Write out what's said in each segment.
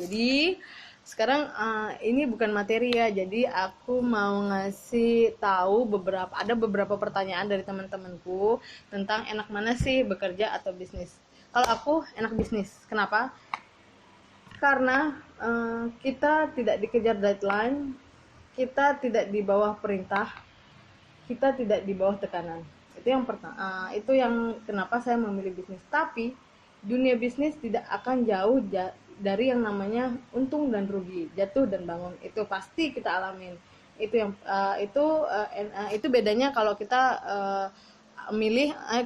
Jadi sekarang ini bukan materi ya, jadi aku mau ngasih tahu ada beberapa pertanyaan dari teman-temanku tentang enak mana sih bekerja atau bisnis. Kalau aku enak bisnis. Kenapa? Karena kita tidak dikejar deadline, kita tidak di bawah perintah, kita tidak di bawah tekanan. Itu yang pertama, itu yang kenapa saya memilih bisnis. Tapi dunia bisnis tidak akan jauh dari yang namanya untung dan rugi, jatuh dan bangun. Itu pasti kita alamin. Itu yang itu bedanya kalau kita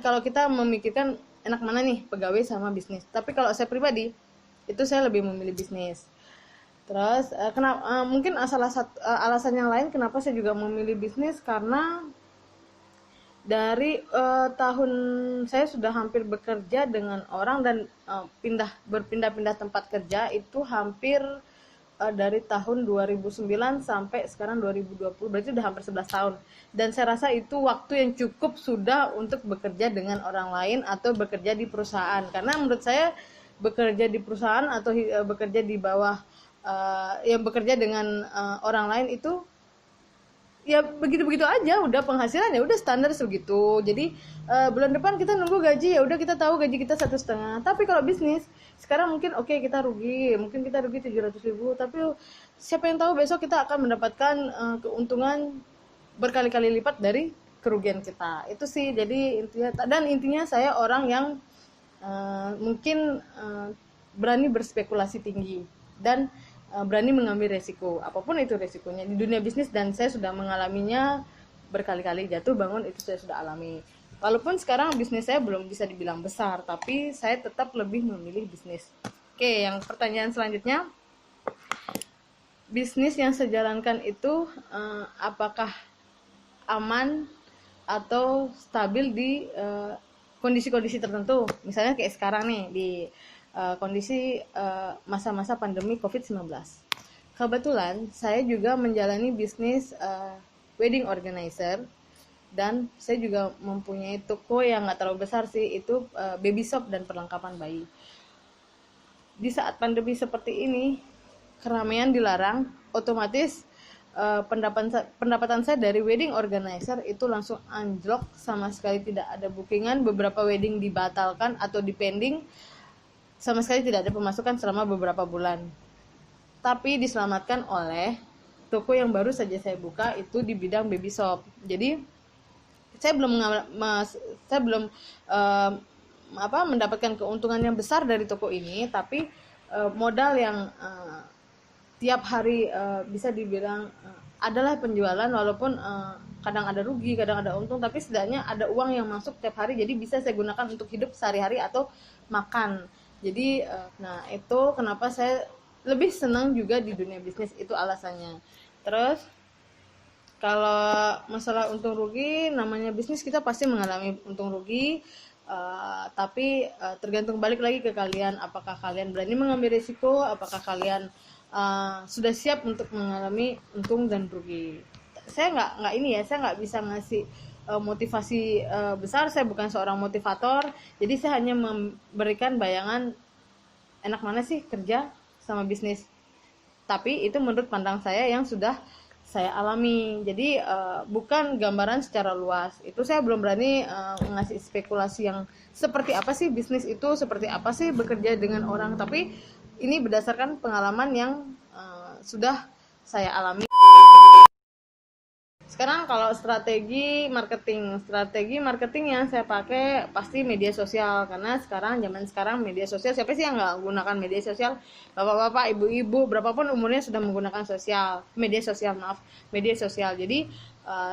kalau kita memikirkan enak mana nih, pegawai sama bisnis. Tapi kalau saya pribadi, itu saya lebih memilih bisnis. Terus mungkin alasan yang lain kenapa saya juga memilih bisnis, karena dari tahun saya sudah hampir bekerja dengan orang dan berpindah-pindah tempat kerja itu hampir dari tahun 2009 sampai sekarang 2020, berarti sudah hampir 11 tahun. Dan saya rasa itu waktu yang cukup sudah untuk bekerja dengan orang lain atau bekerja di perusahaan. Karena menurut saya bekerja di perusahaan atau bekerja di bawah yang bekerja dengan orang lain itu ya begitu-begitu aja, udah penghasilan ya udah standar segitu. Jadi bulan depan kita nunggu gaji, ya udah kita tahu gaji kita 1,5. Tapi kalau bisnis sekarang mungkin kita rugi, mungkin kita rugi 700.000, tapi siapa yang tahu besok kita akan mendapatkan keuntungan berkali-kali lipat dari kerugian kita. Itu sih. Jadi intinya saya orang yang mungkin berani berspekulasi tinggi dan berani mengambil resiko, apapun itu resikonya di dunia bisnis, dan saya sudah mengalaminya berkali-kali. Jatuh bangun itu saya sudah alami. Walaupun sekarang bisnis saya belum bisa dibilang besar, tapi saya tetap lebih memilih bisnis. Oke, yang pertanyaan selanjutnya, bisnis yang saya jalankan itu apakah aman atau stabil di kondisi-kondisi tertentu? Misalnya kayak sekarang nih di kondisi masa-masa pandemi COVID-19. Kebetulan saya juga menjalani bisnis wedding organizer, dan saya juga mempunyai toko yang nggak terlalu besar sih, itu baby shop dan perlengkapan bayi. Di saat pandemi seperti ini, keramaian dilarang, otomatis pendapatan saya dari wedding organizer itu langsung anjlok, sama sekali tidak ada bookingan, beberapa wedding dibatalkan atau dipending, sama sekali tidak ada pemasukan selama beberapa bulan. Tapi diselamatkan oleh toko yang baru saja saya buka, itu di bidang baby shop. Jadi saya belum mendapatkan keuntungan yang besar dari toko ini, tapi modal yang tiap hari bisa dibilang adalah penjualan, walaupun kadang ada rugi, kadang ada untung, tapi setidaknya ada uang yang masuk tiap hari, jadi bisa saya gunakan untuk hidup sehari-hari atau makan. Jadi itu kenapa saya lebih senang juga di dunia bisnis, itu alasannya. Terus kalau masalah untung rugi, namanya bisnis kita pasti mengalami untung rugi, tapi tergantung, balik lagi ke kalian, apakah kalian berani mengambil risiko, apakah kalian sudah siap untuk mengalami untung dan rugi. Saya nggak bisa ngasih motivasi besar, saya bukan seorang motivator, jadi saya hanya memberikan bayangan enak mana sih kerja sama bisnis. Tapi itu menurut pandang saya yang sudah saya alami, jadi bukan gambaran secara luas. Itu saya belum berani ngasih spekulasi yang seperti apa sih bisnis itu, seperti apa sih bekerja dengan orang, tapi ini berdasarkan pengalaman yang sudah saya alami. Sekarang kalau strategi marketing yang saya pakai pasti media sosial, karena zaman sekarang media sosial, siapa sih yang nggak menggunakan media sosial? Bapak-bapak, ibu-ibu, berapapun umurnya sudah menggunakan media sosial. Jadi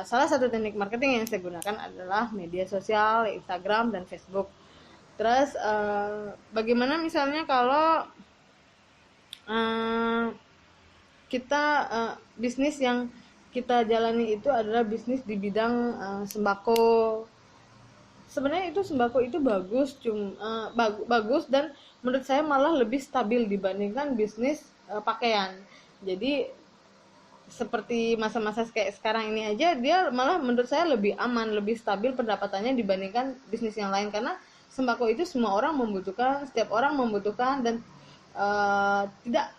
salah satu teknik marketing yang saya gunakan adalah media sosial, Instagram dan Facebook. Terus bagaimana misalnya kalau kita bisnis yang kita jalani itu adalah bisnis di bidang sembako. Sebenarnya itu sembako itu bagus dan menurut saya malah lebih stabil dibandingkan bisnis pakaian. Jadi seperti masa-masa kayak sekarang ini aja, dia malah menurut saya lebih aman, lebih stabil pendapatannya dibandingkan bisnis yang lain, karena sembako itu semua orang membutuhkan, setiap orang membutuhkan, dan tidak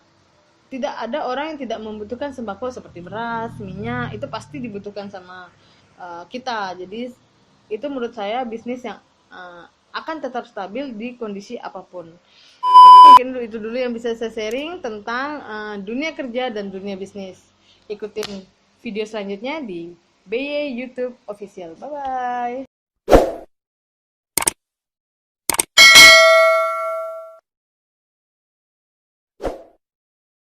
tidak ada orang yang tidak membutuhkan sembako seperti beras, minyak, itu pasti dibutuhkan sama kita. Jadi itu menurut saya bisnis yang akan tetap stabil di kondisi apapun. Mungkin itu dulu yang bisa saya sharing tentang dunia kerja dan dunia bisnis. Ikutin video selanjutnya di BY YouTube Official. Bye bye.